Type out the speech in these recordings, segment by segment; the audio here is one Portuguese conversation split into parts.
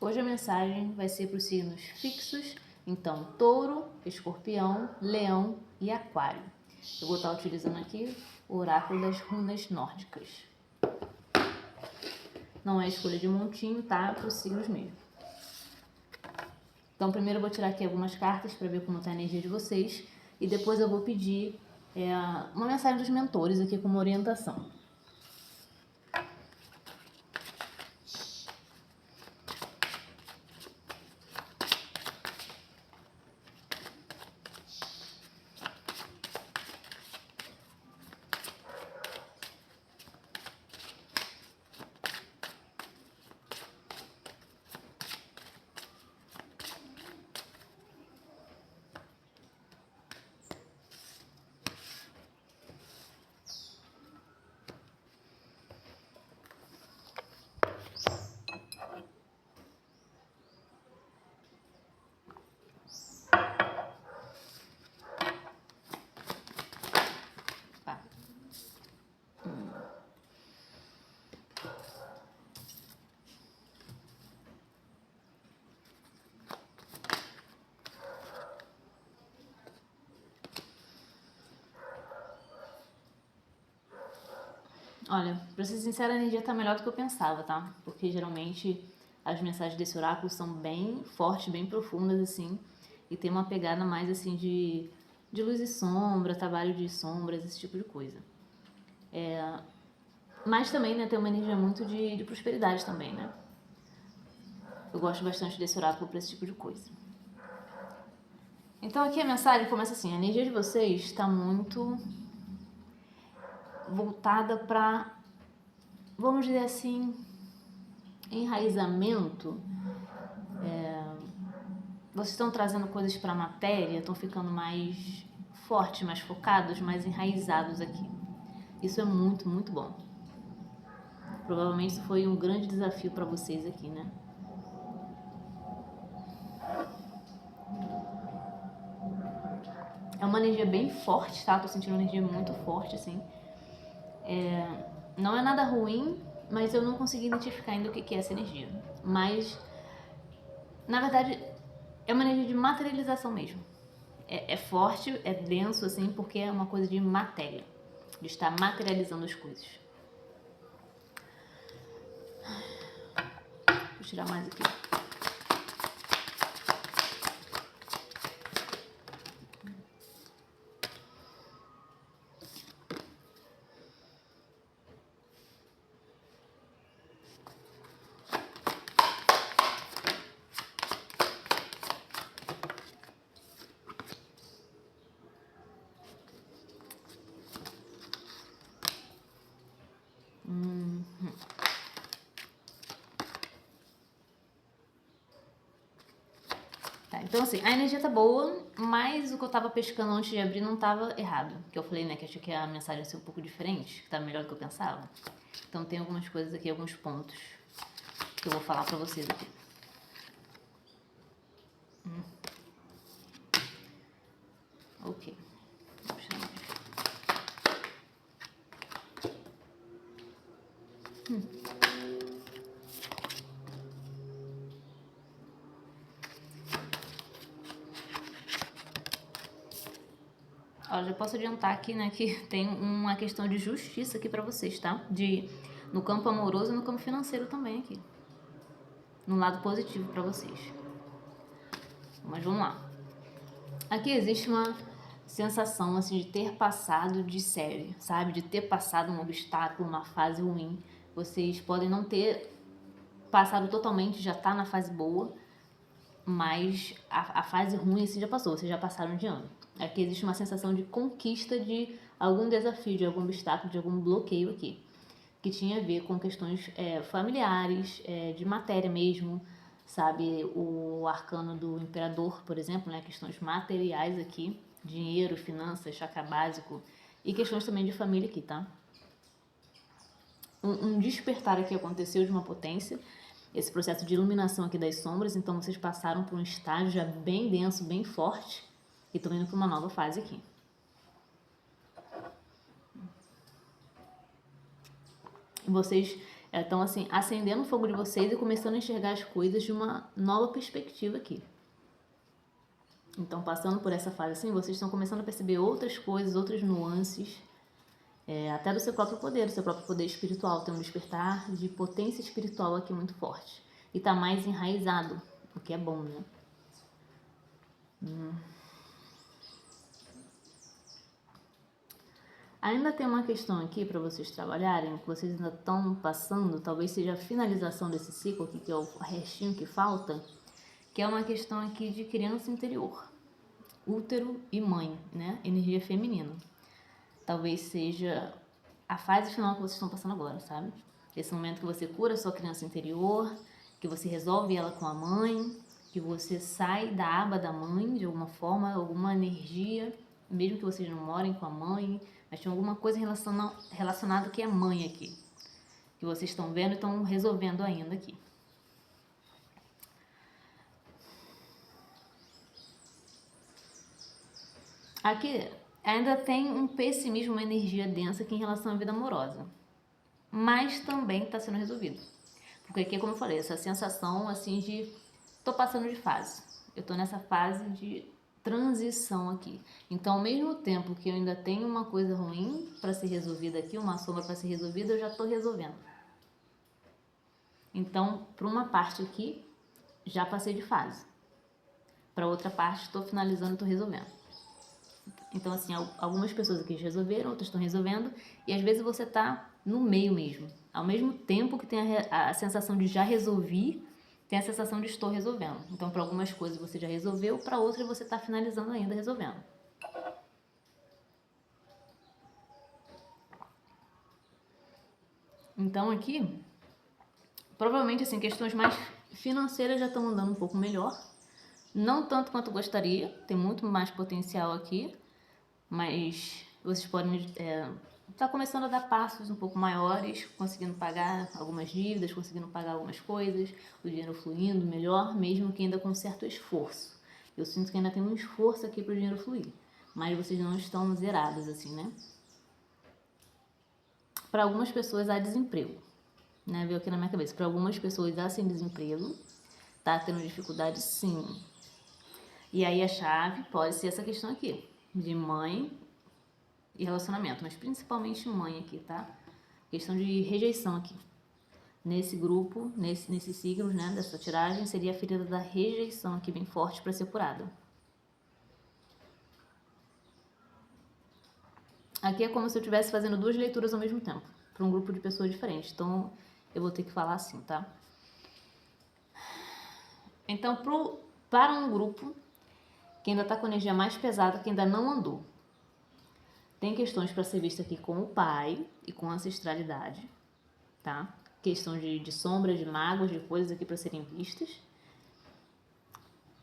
Hoje a mensagem vai ser para os signos fixos, então Touro, Escorpião, Leão e Aquário. Eu vou estar utilizando aqui o oráculo das runas nórdicas. Não é escolha de montinho, tá? Para os signos mesmo. Então primeiro eu vou tirar aqui algumas cartas para ver como está a energia de vocês e depois eu vou pedir uma mensagem dos mentores aqui como orientação. Olha, pra ser sincera, a energia tá melhor do que eu pensava, tá? Porque geralmente as mensagens desse oráculo são bem fortes, bem profundas, assim, e tem uma pegada mais, assim, de luz e sombra, trabalho de sombras, esse tipo de coisa. Mas também, né, tem uma energia muito de prosperidade também, né? Eu gosto bastante desse oráculo pra esse tipo de coisa. Então aqui a mensagem começa assim, a energia de vocês está muito voltada para, vamos dizer assim, enraizamento. Vocês estão trazendo coisas para a matéria, estão ficando mais fortes, mais focados, mais enraizados aqui. Isso é muito, muito bom. Provavelmente isso foi um grande desafio para vocês aqui, né? É uma energia bem forte, tá? Tô sentindo uma energia muito forte, assim. Não é nada ruim, mas eu não consegui identificar ainda o que é essa energia. Mas, na verdade, é uma energia de materialização mesmo. É forte, é denso, assim, porque é uma coisa de matéria. De estar materializando as coisas. Vou tirar mais aqui. Então, assim, a energia tá boa, mas o que eu tava pescando antes de abrir não tava errado. Que eu falei, né, que achei que a mensagem ia ser um pouco diferente, que tá melhor do que eu pensava. Então tem algumas coisas aqui, alguns pontos que eu vou falar pra vocês aqui. Ok. Olha, já posso adiantar aqui, né, que tem uma questão de justiça aqui pra vocês, tá? No campo amoroso e no campo financeiro também aqui. No lado positivo pra vocês. Mas vamos lá. Aqui existe uma sensação, assim, de ter passado de série, sabe? De ter passado um obstáculo, uma fase ruim. Vocês podem não ter passado totalmente, já tá na fase boa, mas a fase ruim assim já passou, vocês já passaram de ano. Aqui existe uma sensação de conquista de algum desafio, de algum obstáculo, de algum bloqueio aqui, que tinha a ver com questões familiares, de matéria mesmo, sabe? O arcano do imperador, por exemplo, né? Questões materiais aqui, dinheiro, finanças, chakra básico, e questões também de família aqui, tá? Um despertar aqui aconteceu de uma potência, esse processo de iluminação aqui das sombras, então vocês passaram por um estágio já bem denso, bem forte, e estão indo para uma nova fase aqui. Vocês Então, assim, acendendo o fogo de vocês e começando a enxergar as coisas de uma nova perspectiva aqui. Então, passando por essa fase assim, vocês estão começando a perceber outras coisas, outras nuances, até do seu próprio poder espiritual. Tem um despertar de potência espiritual aqui muito forte. E tá mais enraizado, o que é bom, né? Ainda tem uma questão aqui para vocês trabalharem, que vocês ainda estão passando, talvez seja a finalização desse ciclo aqui, que é o restinho que falta, que é uma questão aqui de criança interior, útero e mãe, né? Energia feminina. Talvez seja a fase final que vocês estão passando agora, sabe? Esse momento que você cura a sua criança interior, que você resolve ela com a mãe, que você sai da aba da mãe de alguma forma, alguma energia, mesmo que vocês não morem com a mãe, mas tem alguma coisa relacionada que é mãe aqui, que vocês estão vendo e estão resolvendo ainda aqui. Aqui ainda tem um pessimismo, uma energia densa aqui em relação à vida amorosa, mas também está sendo resolvido. Porque aqui, como eu falei, essa sensação assim de tô passando de fase, eu tô nessa fase de transição aqui. Então, ao mesmo tempo que eu ainda tenho uma coisa ruim para ser resolvida aqui, uma sombra para ser resolvida, eu já tô resolvendo. Então, para uma parte aqui, já passei de fase. Para outra parte, estou finalizando, estou resolvendo. Então, assim, algumas pessoas aqui já resolveram, outras estão resolvendo, e às vezes você tá no meio mesmo. Ao mesmo tempo que tem a sensação de já resolvi, tem a sensação de estou resolvendo. Então, para algumas coisas você já resolveu, para outras você está finalizando ainda resolvendo. Então, aqui, provavelmente, assim, questões mais financeiras já estão andando um pouco melhor. Não tanto quanto gostaria, tem muito mais potencial aqui, mas vocês podem tá começando a dar passos um pouco maiores, conseguindo pagar algumas dívidas, conseguindo pagar algumas coisas, o dinheiro fluindo melhor, mesmo que ainda com certo esforço. Eu sinto que ainda tem um esforço aqui para o dinheiro fluir, mas vocês não estão zerados assim, né? Para algumas pessoas há desemprego, né? Veio aqui na minha cabeça. Para algumas pessoas há sem desemprego, tá tendo dificuldade sim. E aí a chave pode ser essa questão aqui, de mãe e relacionamento, mas principalmente mãe aqui, tá? Questão de rejeição aqui. Nesse grupo, nesses signos, né, dessa tiragem, seria a ferida da rejeição aqui bem forte para ser curada. Aqui é como se eu estivesse fazendo duas leituras ao mesmo tempo, para um grupo de pessoas diferentes. Então, eu vou ter que falar assim, tá? Então, para um grupo que ainda está com energia mais pesada, que ainda não andou, tem questões para ser vista aqui com o pai e com a ancestralidade, tá? Questão de sombras, de mágoas, de coisas aqui para serem vistas.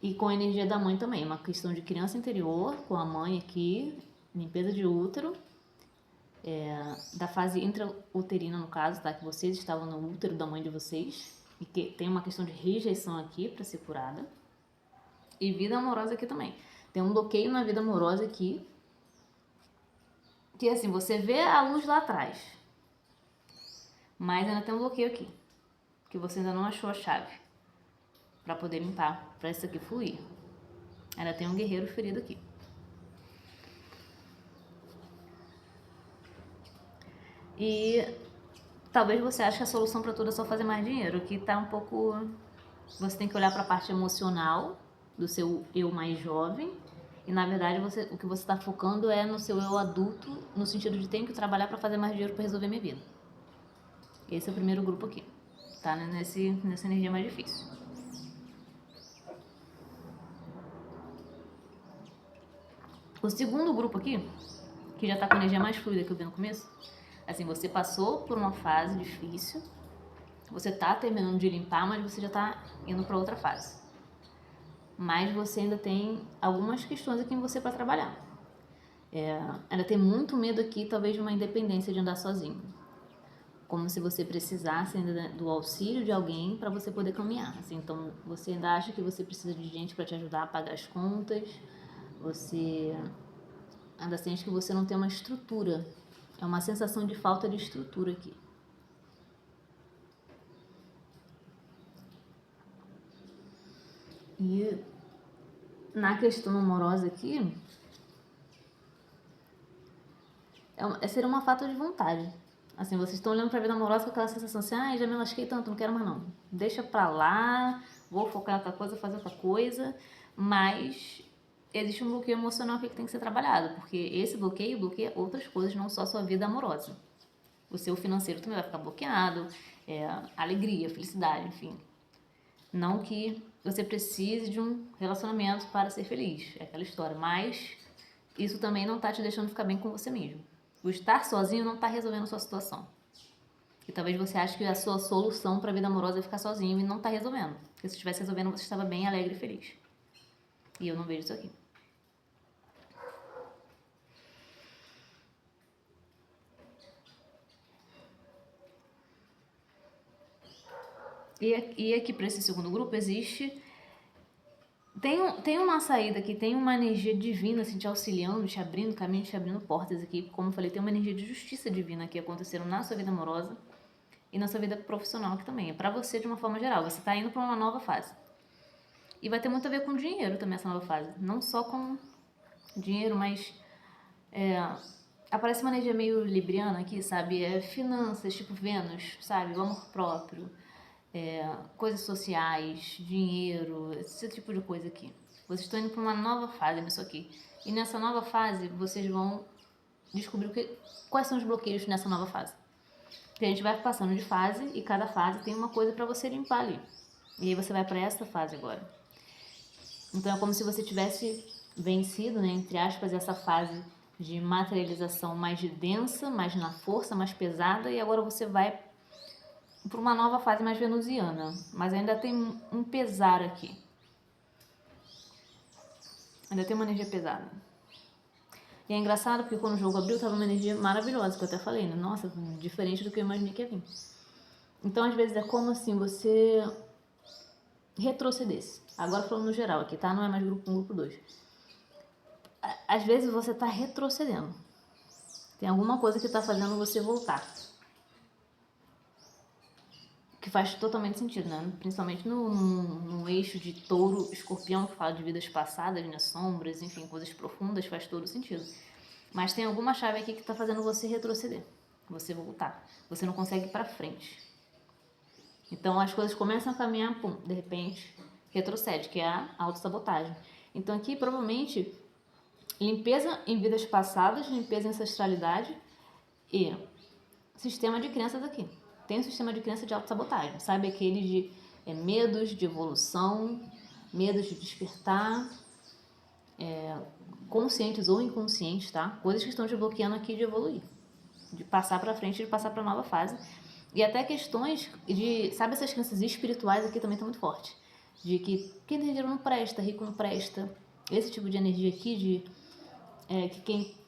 E com a energia da mãe também, uma questão de criança interior, com a mãe aqui, limpeza de útero, da fase intrauterina no caso, tá? Que vocês estavam no útero da mãe de vocês, e que tem uma questão de rejeição aqui para ser curada. E vida amorosa aqui também. Tem um bloqueio na vida amorosa aqui, que assim, você vê a luz lá atrás, mas ainda tem um bloqueio aqui, que você ainda não achou a chave para poder limpar, para isso aqui fluir. Ainda tem um guerreiro ferido aqui. E talvez você ache que a solução para tudo é só fazer mais dinheiro, que tá um pouco... Você tem que olhar para a parte emocional do seu eu mais jovem, e na verdade o que você está focando é no seu eu adulto, no sentido de tenho que trabalhar para fazer mais dinheiro para resolver minha vida. Esse é o primeiro grupo aqui, tá? Nessa energia mais difícil. O segundo grupo aqui, que já tá com a energia mais fluida que eu vi no começo, assim, você passou por uma fase difícil, você tá terminando de limpar, mas você já tá indo para outra fase. Mas você ainda tem algumas questões aqui em você para trabalhar. Ainda tem muito medo aqui, talvez, de uma independência de andar sozinho. Como se você precisasse ainda do auxílio de alguém para você poder caminhar. Assim, então, você ainda acha que você precisa de gente para te ajudar a pagar as contas, você ainda sente que você não tem uma estrutura. É uma sensação de falta de estrutura aqui. E na questão amorosa aqui, seria uma falta de vontade. Assim, vocês estão olhando pra vida amorosa com aquela sensação assim, já me lasquei tanto, não quero mais não. Deixa pra lá, vou focar em outra coisa, fazer outra coisa. Mas existe um bloqueio emocional aqui que tem que ser trabalhado, porque esse bloqueio bloqueia outras coisas, não só a sua vida amorosa. O seu financeiro também vai ficar bloqueado, alegria, felicidade, enfim. Não que você precise de um relacionamento para ser feliz, é aquela história, mas isso também não tá te deixando ficar bem com você mesmo. O estar sozinho não tá resolvendo a sua situação. E talvez você ache que a sua solução para a vida amorosa é ficar sozinho e não tá resolvendo. Porque se estivesse resolvendo, você estava bem, alegre e feliz. E eu não vejo isso aqui. E aqui para esse segundo grupo existe... Tem uma saída aqui, tem uma energia divina assim, te auxiliando, te abrindo caminho, te abrindo portas aqui. Como eu falei, tem uma energia de justiça divina aqui acontecendo na sua vida amorosa e na sua vida profissional aqui também. É pra você de uma forma geral, você tá indo pra uma nova fase. E vai ter muito a ver com dinheiro também essa nova fase. Não só com dinheiro, mas aparece uma energia meio libriana aqui, sabe? Finanças, tipo Vênus, sabe? O amor próprio, coisas sociais, dinheiro, esse tipo de coisa aqui. Vocês estão indo para uma nova fase nisso aqui. E nessa nova fase, vocês vão descobrir quais são os bloqueios nessa nova fase. Porque a gente vai passando de fase e cada fase tem uma coisa para você limpar ali. E aí você vai para essa fase agora. Então é como se você tivesse vencido, né, entre aspas, essa fase de materialização mais densa, mais na força, mais pesada, e agora você vai para uma nova fase mais venusiana. Mas ainda tem um pesar aqui. Ainda tem uma energia pesada. E é engraçado porque quando o jogo abriu, tava uma energia maravilhosa, que eu até falei, né? Nossa, diferente do que eu imaginei que ia vir. Então, às vezes, é como assim você retrocedesse. Agora falando no geral aqui, tá? Não é mais grupo 1, grupo 2. Às vezes você tá retrocedendo. Tem alguma coisa que tá fazendo você voltar. Que faz totalmente sentido, né? Principalmente no eixo de touro-escorpião, que fala de vidas passadas, né? Sombras, enfim, coisas profundas, faz todo sentido. Mas tem alguma chave aqui que tá fazendo você retroceder. Você voltar. Você não consegue ir pra frente. Então as coisas começam a caminhar, pum, de repente retrocede, que é a autossabotagem. Então aqui provavelmente limpeza em vidas passadas, limpeza em ancestralidade e sistema de crenças aqui. Tem um sistema de crença de autossabotagem, sabe? Aquele de medos de evolução, medos de despertar, conscientes ou inconscientes, tá? Coisas que estão te bloqueando aqui de evoluir, de passar pra frente, de passar pra nova fase. E até questões de, sabe, essas crenças espirituais aqui também estão muito fortes. De que quem tem dinheiro não presta, rico não presta. Esse tipo de energia aqui de que quem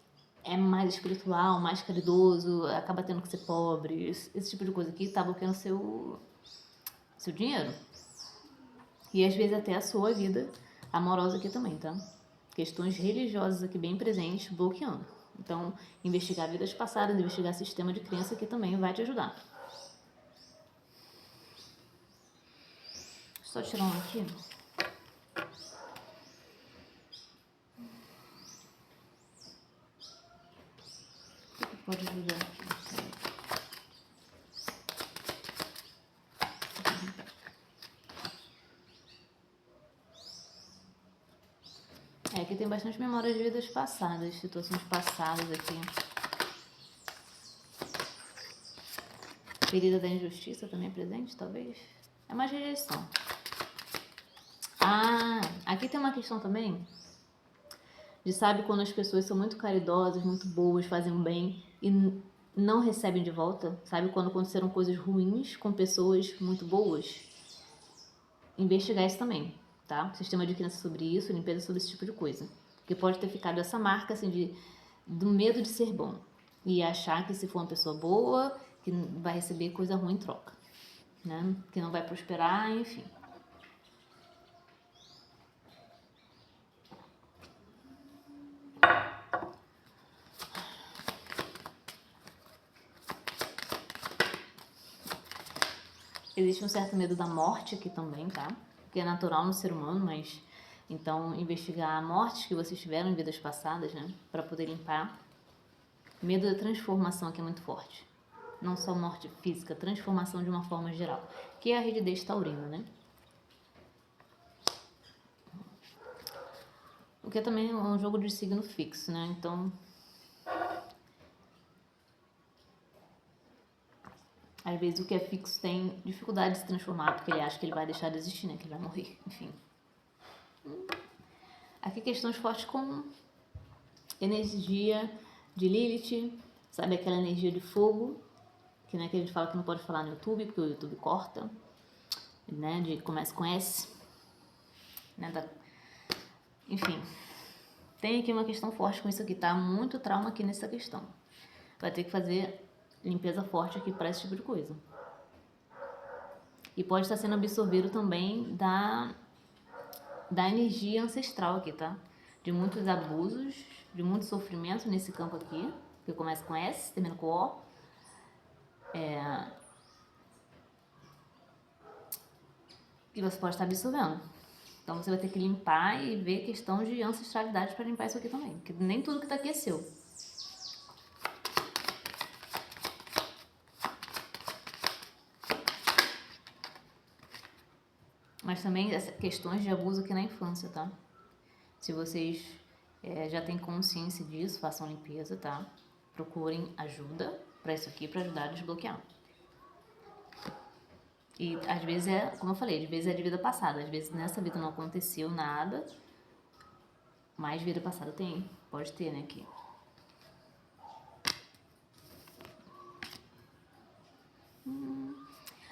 é mais espiritual, mais caridoso, acaba tendo que ser pobre. Esse tipo de coisa aqui tá bloqueando seu dinheiro. E às vezes até a sua vida amorosa aqui também, tá? Questões religiosas aqui bem presentes, bloqueando. Então, investigar vidas passadas, investigar sistema de crença aqui também vai te ajudar. Só tirar um aqui. O que pode ajudar aqui? Aqui tem bastante memória de vidas passadas, situações passadas aqui. Ferida da injustiça também é presente, talvez? É mais rejeição. Aqui tem uma questão também de, sabe, quando as pessoas são muito caridosas, muito boas, fazem o bem e não recebem de volta, sabe? Quando aconteceram coisas ruins com pessoas muito boas. Investigar isso também, tá? Sistema de crença sobre isso, limpeza sobre esse tipo de coisa. Porque pode ter ficado essa marca, assim, do medo de ser bom. E achar que se for uma pessoa boa, que vai receber coisa ruim em troca, né? Que não vai prosperar, enfim. Existe um certo medo da morte aqui também, tá? que é natural no ser humano, mas então investigar mortes que vocês tiveram em vidas passadas, né, para poder limpar. Medo da transformação aqui é muito forte. Não só morte física, transformação de uma forma geral, que é a rigidez taurina, né? O que é também um jogo de signo fixo, né? Então, às vezes o que é fixo tem dificuldade de se transformar, porque ele acha que ele vai deixar de existir, né? Que ele vai morrer, enfim. Aqui questões fortes com energia de Lilith, sabe aquela energia de fogo, que, né, que a gente fala que não pode falar no YouTube, porque o YouTube corta, né? De começa com S, né? Enfim, tem aqui uma questão forte com isso aqui, tá? Muito trauma aqui nessa questão. Vai ter que fazer limpeza forte aqui para esse tipo de coisa. E pode estar sendo absorvido também da energia ancestral aqui, tá? De muitos abusos, de muito sofrimento nesse campo aqui, que começa com S, termina com O. E você pode estar absorvendo. Então você vai ter que limpar e ver questão de ancestralidade para limpar isso aqui também. Porque nem tudo que tá aqui é seu. Mas também questões de abuso aqui na infância, tá? Se vocês já têm consciência disso, façam limpeza, tá? Procurem ajuda para isso aqui, para ajudar a desbloquear. E às vezes como eu falei, às vezes é de vida passada. Às vezes nessa vida não aconteceu nada, mas vida passada tem, pode ter, né, aqui.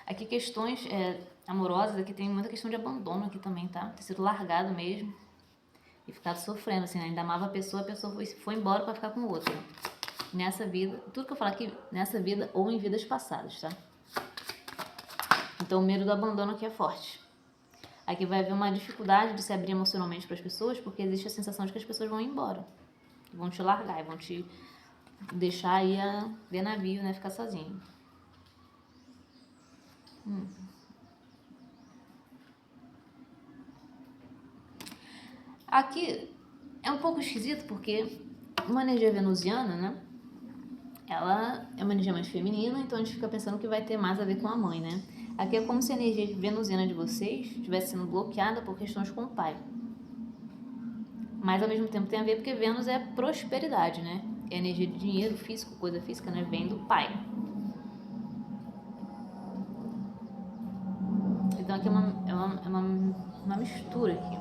Aqui questões amorosas, aqui tem muita questão de abandono aqui também, tá? Ter sido largado mesmo e ficado sofrendo, assim, né? Ainda amava a pessoa foi embora para ficar com outra. Nessa vida, tudo que eu falar aqui, nessa vida ou em vidas passadas, tá? Então o medo do abandono aqui é forte. Aqui vai haver uma dificuldade de se abrir emocionalmente para as pessoas, porque existe a sensação de que as pessoas vão embora. Vão te largar, vão te deixar aí de navio, né? Ficar sozinho. Aqui é um pouco esquisito porque uma energia venusiana, né? Ela é uma energia mais feminina, então a gente fica pensando que vai ter mais a ver com a mãe, né? Aqui é como se a energia venusiana de vocês estivesse sendo bloqueada por questões com o pai. Mas ao mesmo tempo tem a ver porque Vênus é prosperidade, né? É energia de dinheiro físico, coisa física, né? Vem do pai. Então aqui é uma mistura aqui.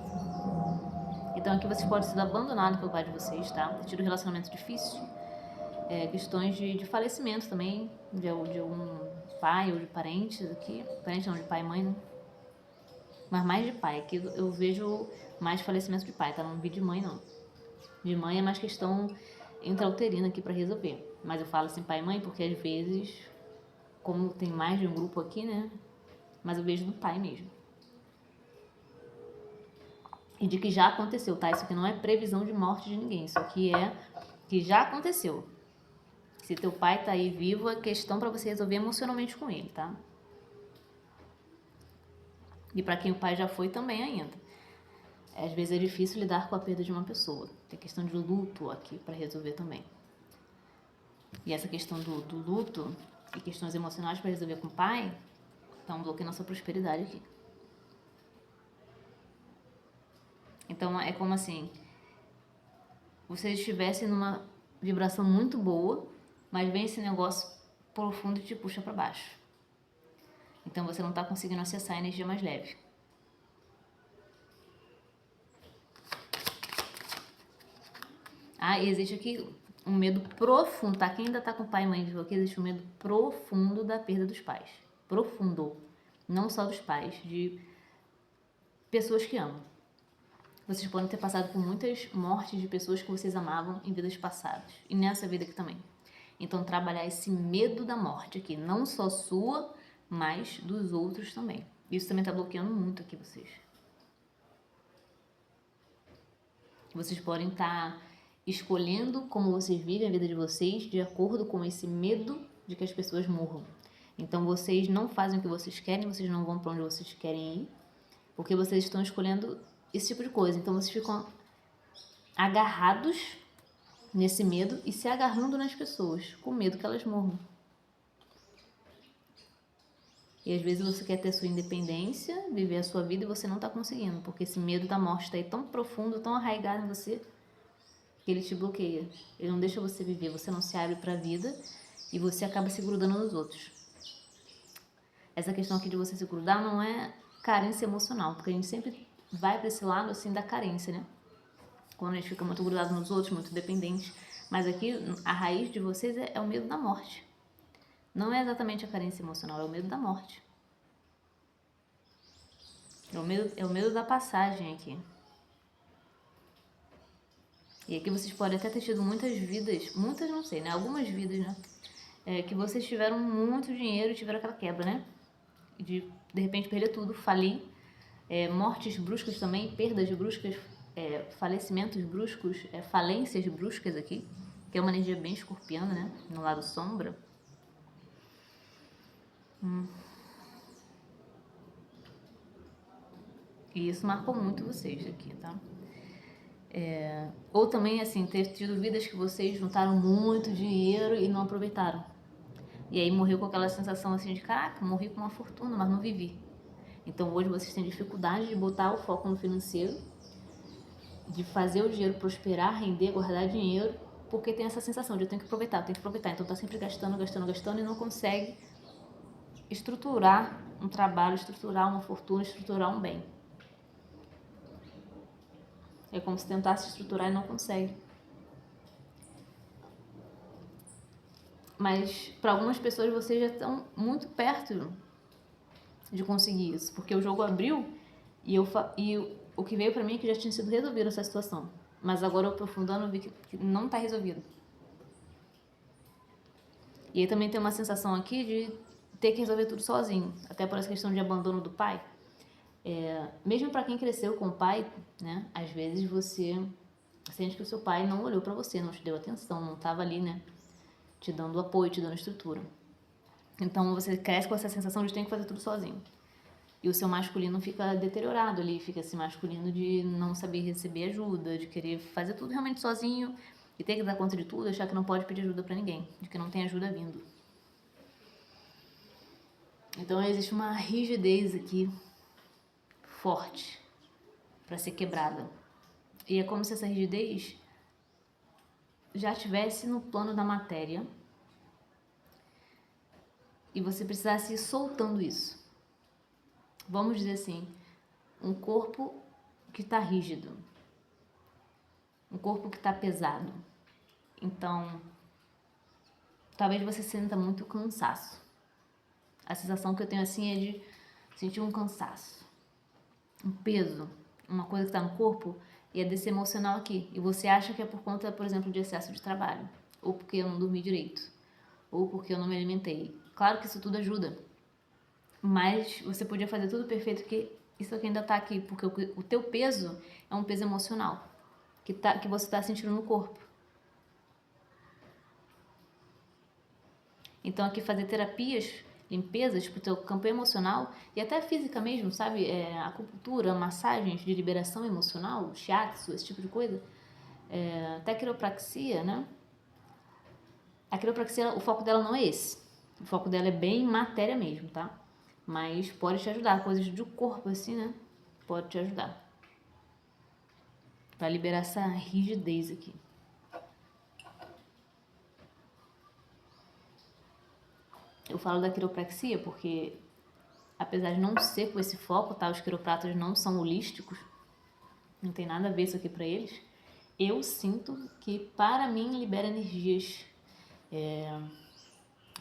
Então aqui vocês podem ser abandonados pelo pai de vocês, tá? Ter tido um relacionamento difícil. Questões de falecimento também, de algum pai ou de parentes aqui. Parente não, de pai e mãe, né? Mas mais de pai. Aqui eu vejo mais falecimento de pai, tá? Não vi de mãe, não. De mãe é mais questão intrauterina aqui pra resolver. Mas eu falo assim pai e mãe porque às vezes, como tem mais de um grupo aqui, né? Mas eu vejo do pai mesmo. E de que já aconteceu, tá? Isso aqui não é previsão de morte de ninguém. Isso aqui é que já aconteceu. Se teu pai tá aí vivo, é questão pra você resolver emocionalmente com ele, tá? E pra quem o pai já foi também ainda. Às vezes é difícil lidar com a perda de uma pessoa. Tem questão de luto aqui pra resolver também. E essa questão do luto e questões emocionais pra resolver com o pai, estão bloqueando a sua prosperidade aqui. Então é como assim, vocês estivessem numa vibração muito boa, mas vem esse negócio profundo e te puxa para baixo. Então você não está conseguindo acessar a energia mais leve. E existe aqui um medo profundo, tá? Quem ainda tá com pai e mãe vivo aqui, existe um medo profundo da perda dos pais. Profundo. Não só dos pais, de pessoas que amam. Vocês podem ter passado por muitas mortes de pessoas que vocês amavam em vidas passadas. E nessa vida aqui também. Então, trabalhar esse medo da morte aqui. Não só sua, mas dos outros também. Isso também tá bloqueando muito aqui vocês. Vocês podem estar escolhendo como vocês vivem a vida de vocês de acordo com esse medo de que as pessoas morram. Então, vocês não fazem o que vocês querem, vocês não vão para onde vocês querem ir, Porque vocês estão escolhendo esse tipo de coisa. Então vocês ficam agarrados nesse medo e se agarrando nas pessoas, com medo que elas morram. E às vezes você quer ter sua independência, viver a sua vida e você não está conseguindo, porque esse medo da morte está aí tão profundo, tão arraigado em você, que ele te bloqueia. Ele não deixa você viver, você não se abre para a vida e você acaba se grudando nos outros. Essa questão aqui de você se grudar não é carência emocional, porque a gente sempre vai para esse lado assim da carência, né? Quando a gente fica muito grudado nos outros, muito dependente. Mas aqui a raiz de vocês é o medo da morte. Não é exatamente a carência emocional, é o medo da morte. É o medo da passagem aqui. E aqui vocês podem até ter tido muitas vidas, muitas não sei, né? Algumas vidas, né? Que vocês tiveram muito dinheiro e tiveram aquela quebra, né? De repente perder tudo, falir. Mortes bruscas também, perdas bruscas, falecimentos bruscos, falências bruscas aqui. Que é uma energia bem escorpiana, né? No lado sombra. E isso marcou muito vocês aqui, tá? Ou também, assim, ter tido vidas que vocês juntaram muito dinheiro e não aproveitaram. E aí morreu com aquela sensação assim de, caraca, morri com uma fortuna, mas não vivi. Então hoje vocês têm dificuldade de botar o foco no financeiro, de fazer o dinheiro prosperar, render, guardar dinheiro, porque tem essa sensação de eu tenho que aproveitar. Então tá sempre gastando e não consegue estruturar um trabalho, estruturar uma fortuna, estruturar um bem. É como se tentasse estruturar e não consegue. Mas para algumas pessoas vocês já estão muito perto de conseguir isso, porque o jogo abriu e o que veio para mim é que já tinha sido resolvido essa situação. Mas agora eu aprofundando eu vi que não está resolvido. E aí também tem uma sensação aqui de ter que resolver tudo sozinho, até por essa questão de abandono do pai. Mesmo para quem cresceu com o pai, né? Às vezes você sente que o seu pai não olhou para você, não te deu atenção, não estava ali, né? Te dando apoio, te dando estrutura. Então você cresce com essa sensação de ter que fazer tudo sozinho. E o seu masculino fica deteriorado ali, fica esse masculino de não saber receber ajuda, de querer fazer tudo realmente sozinho e ter que dar conta de tudo, achar que não pode pedir ajuda para ninguém, de que não tem ajuda vindo. Então existe uma rigidez aqui forte para ser quebrada. E é como se essa rigidez já estivesse no plano da matéria e você precisasse ir soltando isso. Vamos dizer assim, um corpo que está rígido, um corpo que está pesado. Então, talvez você sinta muito cansaço. A sensação que eu tenho assim é de sentir um cansaço, um peso, uma coisa que está no corpo e é desse emocional aqui. E você acha que é por conta, por exemplo, de excesso de trabalho, ou porque eu não dormi direito, ou porque eu não me alimentei. Claro que isso tudo ajuda, mas você podia fazer tudo perfeito que isso aqui ainda está aqui, porque o teu peso é um peso emocional que você está sentindo no corpo. Então aqui fazer terapias, limpezas para o teu campo emocional e até física mesmo, sabe? Acupuntura, massagens de liberação emocional, shiatsu, esse tipo de coisa. Até quiropraxia, né? A quiropraxia, o foco dela não é esse. O foco dela é bem matéria mesmo, tá? Mas pode te ajudar, coisas do corpo assim, né? Pode te ajudar. Para liberar essa rigidez aqui. Eu falo da quiropraxia porque, apesar de não ser com esse foco, tá? Os quiropratas não são holísticos, não tem nada a ver isso aqui pra eles. Eu sinto que, para mim, libera energias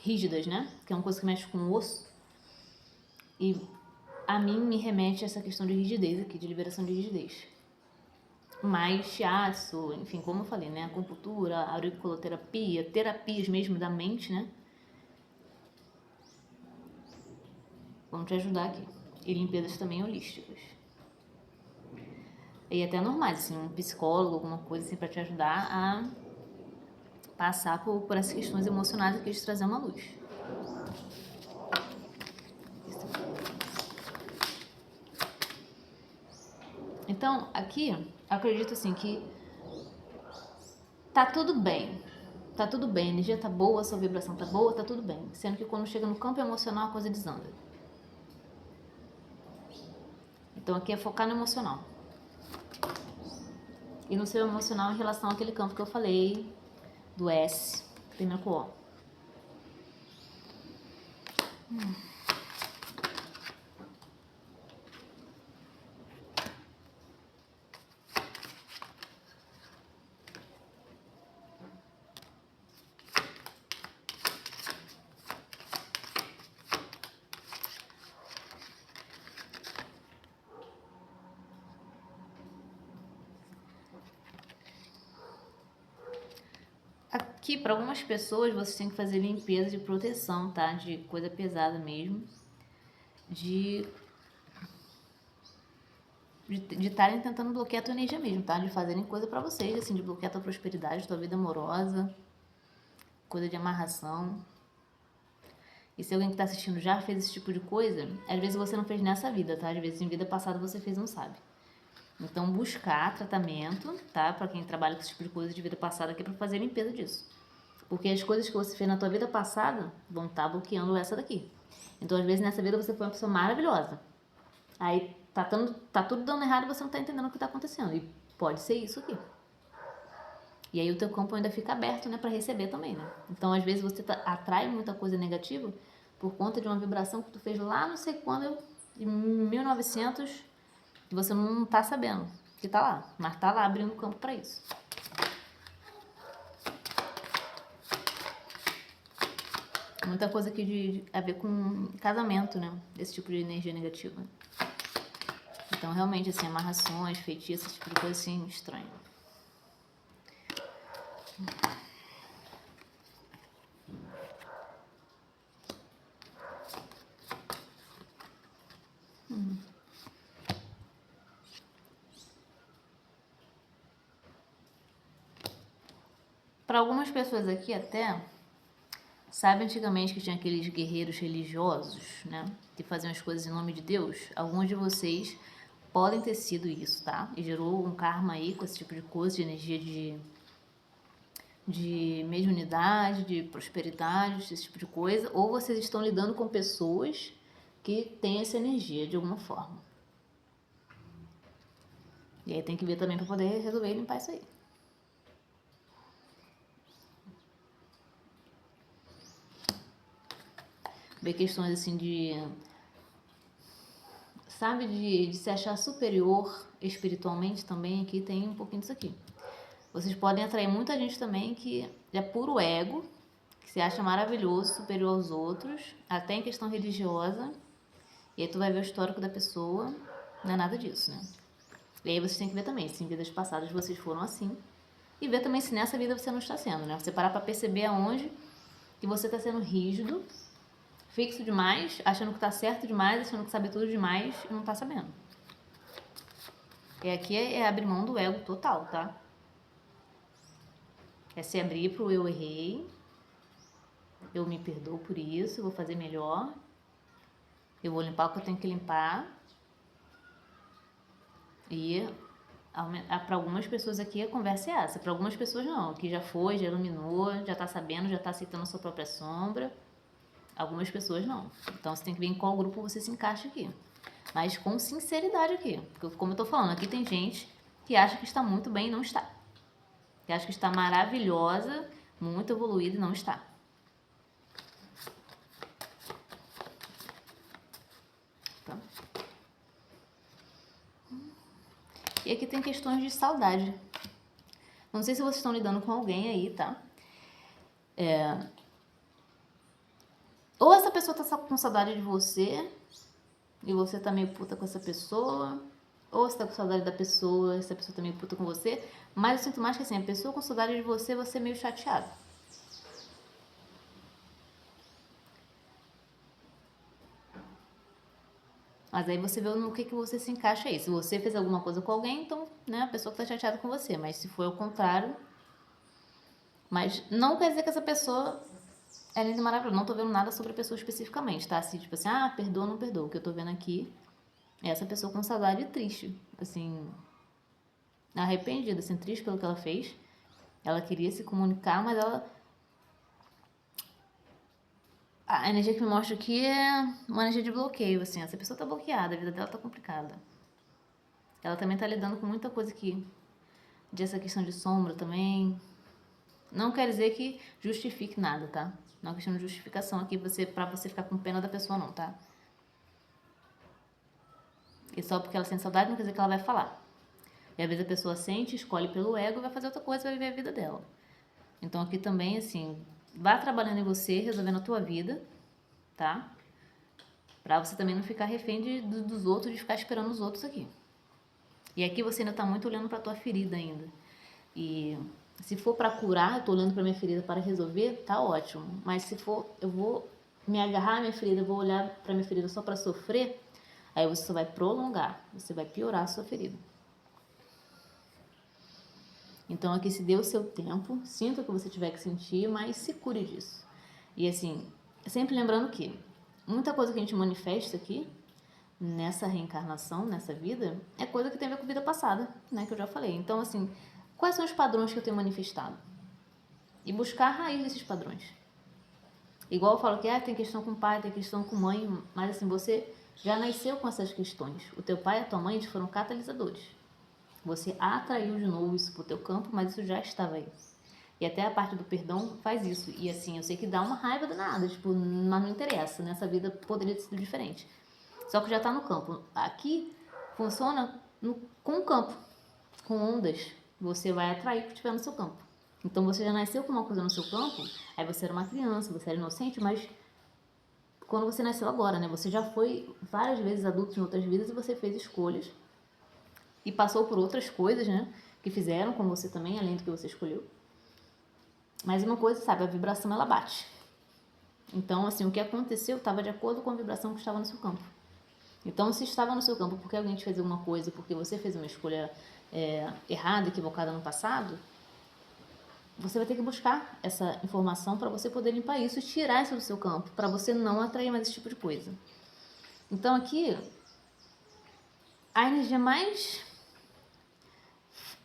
rígidas, né? Que é uma coisa que mexe com o osso. E a mim me remete a essa questão de rigidez aqui, de liberação de rigidez. Mas shiatsu, enfim, como eu falei, né? Acupuntura, auriculoterapia, terapias mesmo da mente, né? Vão te ajudar aqui. E limpezas também holísticas. E até normais, assim, um psicólogo, alguma coisa assim, pra te ajudar a passar por essas questões emocionais aqui de trazer uma luz. Então, aqui, acredito assim que tá tudo bem. Tá tudo bem, a energia tá boa, a sua vibração tá boa, tá tudo bem. Sendo que quando chega no campo emocional, a coisa desanda. Então aqui é focar no emocional. E no seu emocional em relação àquele campo que eu falei, do S, termina com O. Aqui, para algumas pessoas, você tem que fazer limpeza de proteção, tá? De coisa pesada mesmo. De estarem tentando bloquear a tua energia mesmo, tá? De fazerem coisa pra vocês, assim, de bloquear a tua prosperidade, tua vida amorosa, coisa de amarração. E se alguém que tá assistindo já fez esse tipo de coisa, às vezes você não fez nessa vida, tá? Às vezes em vida passada você fez e não sabe. Então buscar tratamento, tá? Pra quem trabalha com esse tipo de coisa de vida passada aqui, pra fazer limpeza disso. Porque as coisas que você fez na tua vida passada vão estar bloqueando essa daqui. Então às vezes nessa vida você foi uma pessoa maravilhosa. Aí tá tudo dando errado e você não tá entendendo o que tá acontecendo. E pode ser isso aqui. E aí o teu campo ainda fica aberto, né, pra receber também, né? Então às vezes você atrai muita coisa negativa por conta de uma vibração que tu fez lá não sei quando, em 1900, e você não tá sabendo que tá lá. Mas tá lá abrindo campo pra isso. Muita coisa aqui de a ver com casamento, né? Esse tipo de energia negativa. Então, realmente, assim, amarrações, feitiços, esse tipo de coisa assim, estranho. Para algumas pessoas aqui até, sabe antigamente que tinha aqueles guerreiros religiosos, né? Que faziam as coisas em nome de Deus? Alguns de vocês podem ter sido isso, tá? E gerou um karma aí com esse tipo de coisa, de energia de mediunidade, de prosperidade, esse tipo de coisa. Ou vocês estão lidando com pessoas que têm essa energia de alguma forma. E aí tem que ver também para poder resolver e limpar isso aí. Ver questões assim de... Sabe, de se achar superior espiritualmente também, aqui tem um pouquinho disso aqui. Vocês podem atrair muita gente também que é puro ego, que se acha maravilhoso, superior aos outros, até em questão religiosa. E aí tu vai ver o histórico da pessoa, não é nada disso, né? E aí vocês têm que ver também se em vidas passadas vocês foram assim. E ver também se nessa vida você não está sendo, né? Você parar pra perceber aonde que você está sendo rígido, fixo demais, achando que tá certo demais, achando que sabe tudo demais e não tá sabendo. E aqui é abrir mão do ego total, tá? É se abrir pro eu errei, eu me perdoo por isso, eu vou fazer melhor, eu vou limpar o que eu tenho que limpar. E para algumas pessoas aqui a conversa é essa, para algumas pessoas não, que já foi, já iluminou, já tá sabendo, já tá aceitando a sua própria sombra. Algumas pessoas não. Então você tem que ver em qual grupo você se encaixa aqui. Mas com sinceridade aqui. Porque como eu tô falando, aqui tem gente que acha que está muito bem e não está. Que acha que está maravilhosa, muito evoluída e não está. Tá? E aqui tem questões de saudade. Não sei se vocês estão lidando com alguém aí, tá? Ou essa pessoa tá com saudade de você e você tá meio puta com essa pessoa, ou você tá com saudade da pessoa e essa pessoa tá meio puta com você, mas eu sinto mais que assim, a pessoa com saudade de você é meio chateado. Mas aí você vê no que você se encaixa aí. Se você fez alguma coisa com alguém, então, né, a pessoa que tá chateada com você. Mas se for o contrário... Mas não quer dizer que essa pessoa é linda e maravilhosa. Não tô vendo nada sobre a pessoa especificamente, tá? Se tipo assim, perdoa ou não perdoa. O que eu tô vendo aqui Essa pessoa com saudade e triste, assim, arrependida, assim, triste pelo que ela fez. Ela queria se comunicar, mas ela... A energia que me mostra aqui é uma energia de bloqueio, assim. Essa pessoa tá bloqueada, a vida dela tá complicada. Ela também tá lidando com muita coisa aqui. De essa questão de sombra também. Não quer dizer que justifique nada, tá? Não é questão de justificação aqui pra você ficar com pena da pessoa, não, tá? E só porque ela sente saudade não quer dizer que ela vai falar. E às vezes a pessoa sente, escolhe pelo ego, vai fazer outra coisa, vai viver a vida dela. Então aqui também, assim, vá trabalhando em você, resolvendo a tua vida, tá? Pra você também não ficar refém dos outros, de ficar esperando os outros aqui. E aqui você ainda tá muito olhando pra tua ferida ainda. E se for pra curar, eu tô olhando pra minha ferida para resolver, tá ótimo. Mas se for, eu vou me agarrar à minha ferida, eu vou olhar pra minha ferida só pra sofrer, aí você só vai prolongar, você vai piorar a sua ferida. Então aqui se dê o seu tempo, sinta o que você tiver que sentir, mas se cure disso. E assim, sempre lembrando que muita coisa que a gente manifesta aqui, nessa reencarnação, nessa vida, é coisa que tem a ver com a vida passada, né, que eu já falei. Então assim, quais são os padrões que eu tenho manifestado? E buscar a raiz desses padrões. Igual eu falo que tem questão com pai, tem questão com mãe, mas assim, você já nasceu com essas questões. O teu pai e a tua mãe foram catalisadores. Você atraiu de novo isso pro teu campo, mas isso já estava aí. E até a parte do perdão faz isso. E assim, eu sei que dá uma raiva danada, tipo, mas não interessa, nessa vida poderia ter sido diferente. Só que já tá no campo. Aqui funciona com o campo, com ondas. Você vai atrair o que estiver no seu campo. Então você já nasceu com uma coisa no seu campo, aí você era uma criança, você era inocente, mas quando você nasceu agora, né? Você já foi várias vezes adulto em outras vidas e você fez escolhas e passou por outras coisas, né? Que fizeram com você também, além do que você escolheu. Mas uma coisa, sabe, a vibração ela bate. Então, assim, o que aconteceu estava de acordo com a vibração que estava no seu campo. Então, se estava no seu campo porque alguém te fez alguma coisa, porque você fez uma escolha errada, equivocada no passado, você vai ter que buscar essa informação para você poder limpar isso e tirar isso do seu campo, para você não atrair mais esse tipo de coisa. Então, aqui, a energia mais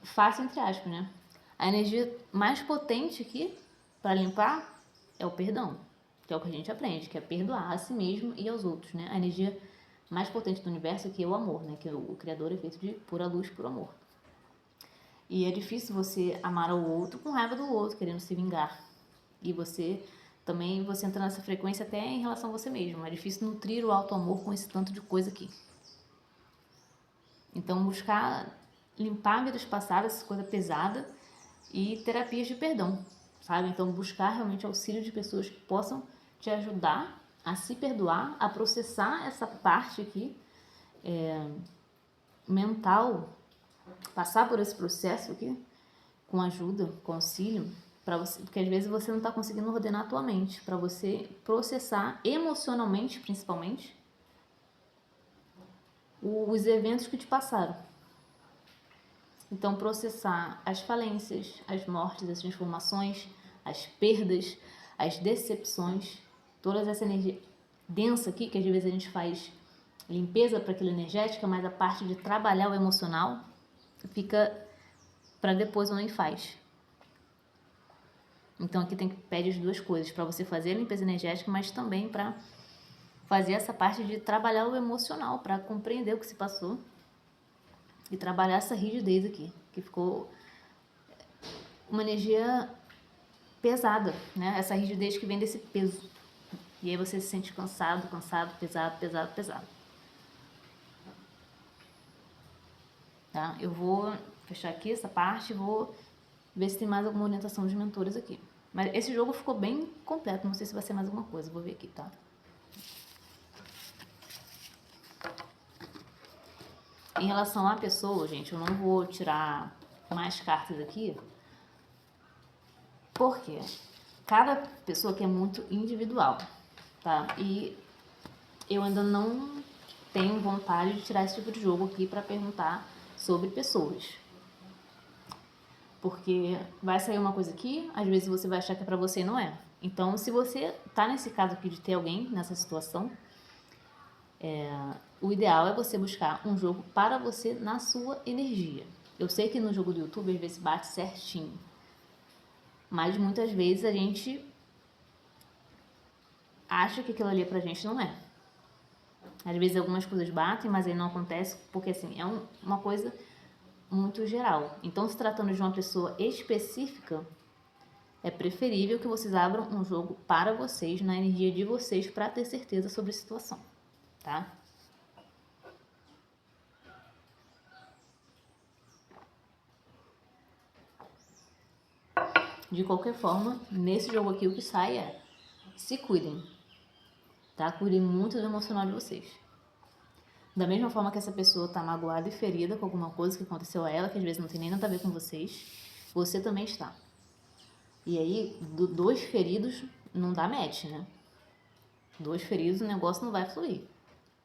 fácil, entre aspas, né? A energia mais potente aqui para limpar é o perdão, que é o que a gente aprende, que é perdoar a si mesmo e aos outros, né? A energia mais potente do universo aqui é o amor, né? Que o Criador é feito de pura luz, puro amor. E é difícil você amar o outro com raiva do outro, querendo se vingar. E você também, você entra nessa frequência até em relação a você mesmo. É difícil nutrir o auto-amor com esse tanto de coisa aqui. Então, buscar limpar vidas passadas, essa coisa pesada, e terapias de perdão, sabe? Então, buscar realmente auxílio de pessoas que possam te ajudar a se perdoar, a processar essa parte aqui mental, passar por esse processo aqui com ajuda, com auxílio, para você, porque às vezes você não está conseguindo ordenar a tua mente, para você processar emocionalmente, principalmente, os eventos que te passaram. Então, processar as falências, as mortes, as transformações, as perdas, as decepções, toda essa energia densa aqui, que às vezes a gente faz limpeza para aquilo energética, mas a parte de trabalhar o emocional fica para depois o nem faz. Então aqui tem que pedir as duas coisas, para você fazer a limpeza energética, mas também para fazer essa parte de trabalhar o emocional, para compreender o que se passou e trabalhar essa rigidez aqui, que ficou uma energia pesada, né? Essa rigidez que vem desse peso. E aí você se sente cansado, pesado, pesado, pesado. Tá? Eu vou fechar aqui essa parte, vou ver se tem mais alguma orientação dos mentores aqui. Mas esse jogo ficou bem completo, não sei se vai ser mais alguma coisa, vou ver aqui, tá? Em relação à pessoa, gente, eu não vou tirar mais cartas aqui, porque cada pessoa aqui é muito individual, tá? E eu ainda não tenho vontade de tirar esse tipo de jogo aqui para perguntar sobre pessoas. Porque vai sair uma coisa aqui, às vezes você vai achar que é pra você e não é. Então, se você tá nesse caso aqui de ter alguém nessa situação, o ideal é você buscar um jogo para você na sua energia. Eu sei que no jogo do YouTube às vezes bate certinho, mas muitas vezes a gente acha que aquilo ali pra gente não é. Às vezes algumas coisas batem, mas aí não acontece porque assim, é uma coisa muito geral. Então, se tratando de uma pessoa específica, é preferível que vocês abram um jogo para vocês, na energia de vocês, para ter certeza sobre a situação, tá? De qualquer forma, nesse jogo aqui o que sai é: se cuidem, tá? Cuidem muito do emocional de vocês. Da mesma forma que essa pessoa tá magoada e ferida com alguma coisa que aconteceu a ela, que às vezes não tem nem nada a ver com vocês, você também está. E aí, dois feridos não dá match, né? Dois feridos, o negócio não vai fluir.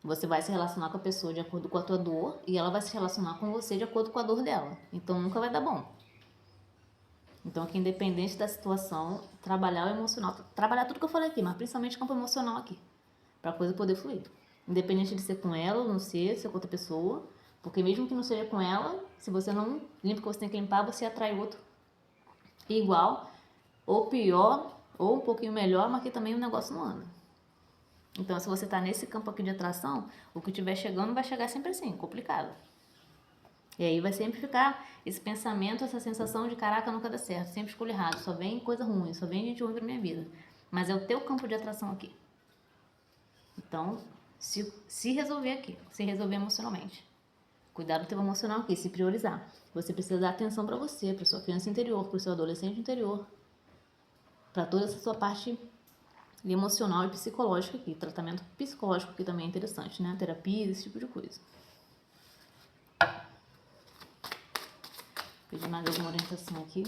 Você vai se relacionar com a pessoa de acordo com a tua dor e ela vai se relacionar com você de acordo com a dor dela. Então nunca vai dar bom. Então aqui, independente da situação, trabalhar o emocional, trabalhar tudo que eu falei aqui, mas principalmente o campo emocional aqui, pra coisa poder fluir. Independente de ser com ela ou não ser com outra pessoa, porque mesmo que não seja com ela, se você não limpa o que você tem que limpar, você atrai outro igual, ou pior, ou um pouquinho melhor, mas que também o negócio não anda. Então, se você tá nesse campo aqui de atração, o que estiver chegando vai chegar sempre assim, complicado. E aí vai sempre ficar esse pensamento, essa sensação de caraca, nunca dá certo, sempre escolho errado, só vem coisa ruim, só vem gente ruim pra minha vida. Mas é o teu campo de atração aqui. Então, se resolver aqui, se resolver emocionalmente. Cuidar do teu emocional aqui, se priorizar. Você precisa dar atenção pra você, pra sua criança interior, pro seu adolescente interior, pra toda essa sua parte emocional e psicológica aqui. Tratamento psicológico aqui também é interessante, né? Terapia, esse tipo de coisa. Pedir mais alguma orientação aqui.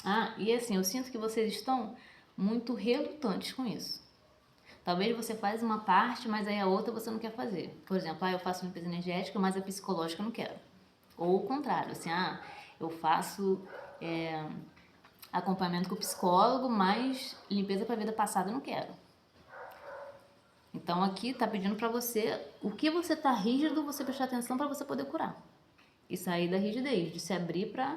Ah, e assim, eu sinto que vocês estão muito relutantes com isso. Talvez você faz uma parte, mas aí a outra você não quer fazer. Por exemplo, eu faço limpeza energética, mas a psicológica eu não quero. Ou o contrário, assim, eu faço acompanhamento com o psicólogo, mas limpeza para a vida passada eu não quero. Então aqui tá pedindo para você, o que você tá rígido, você prestar atenção para você poder curar. E sair da rigidez, de se abrir para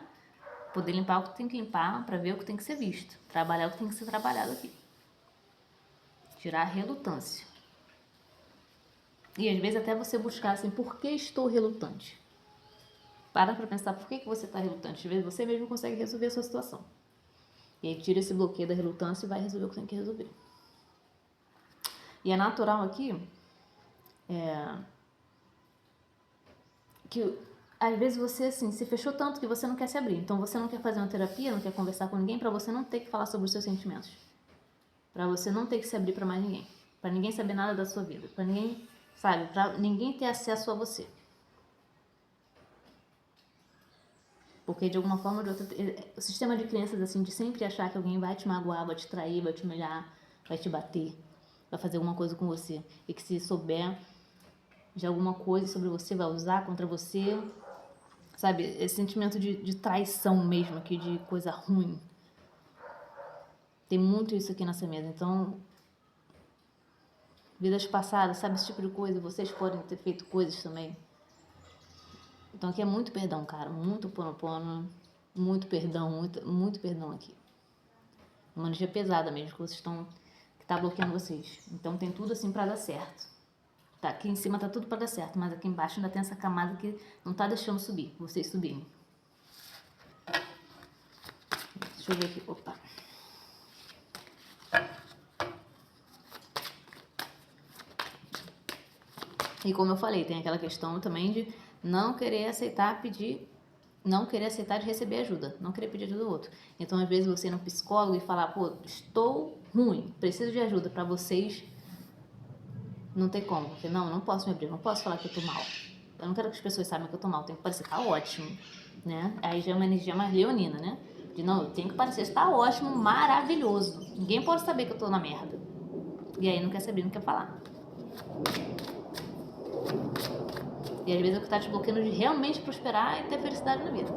poder limpar o que tem que limpar, para ver o que tem que ser visto, trabalhar o que tem que ser trabalhado aqui. Tirar a relutância. E às vezes até você buscar assim, por que estou relutante? Para pensar por que você está relutante. Às vezes você mesmo consegue resolver a sua situação. E aí tira esse bloqueio da relutância e vai resolver o que tem que resolver. E é natural aqui que às vezes você assim, se fechou tanto que você não quer se abrir. Então você não quer fazer uma terapia, não quer conversar com ninguém, para você não ter que falar sobre os seus sentimentos. Para você não ter que se abrir para mais ninguém. Para ninguém saber nada da sua vida. Para ninguém, sabe, para ninguém ter acesso a você. Porque de alguma forma ou de outra, o sistema de crenças assim, de sempre achar que alguém vai te magoar, vai te trair, vai te humilhar, vai te bater, vai fazer alguma coisa com você. E que se souber de alguma coisa sobre você, vai usar contra você. Sabe, esse sentimento de traição mesmo aqui, de coisa ruim. Tem muito isso aqui nessa mesa. Então, vidas passadas, sabe, esse tipo de coisa, vocês podem ter feito coisas também. Então aqui é muito perdão, cara, muito ponopono, muito perdão aqui. Uma energia pesada mesmo que vocês estão, que tá bloqueando vocês. Então tem tudo assim pra dar certo. Tá, aqui em cima tá tudo pra dar certo, mas aqui embaixo ainda tem essa camada que não tá deixando subir, vocês subirem. Deixa eu ver aqui, opa. E como eu falei, tem aquela questão também de não querer aceitar pedir, não querer aceitar de receber ajuda, não querer pedir ajuda do outro. Então, às vezes, você ir no psicólogo e falar, pô, estou ruim, preciso de ajuda, para vocês não ter como. Porque não posso me abrir, não posso falar que eu tô mal. Eu não quero que as pessoas saibam que eu tô mal, tem que parecer, tá ótimo, né? Aí já é uma energia mais leonina, né? De não, eu tenho que parecer, está ótimo, maravilhoso. Ninguém pode saber que eu tô na merda. E aí não quer saber, não quer falar. E às vezes é o que tá te bloqueando de realmente prosperar e ter felicidade na vida.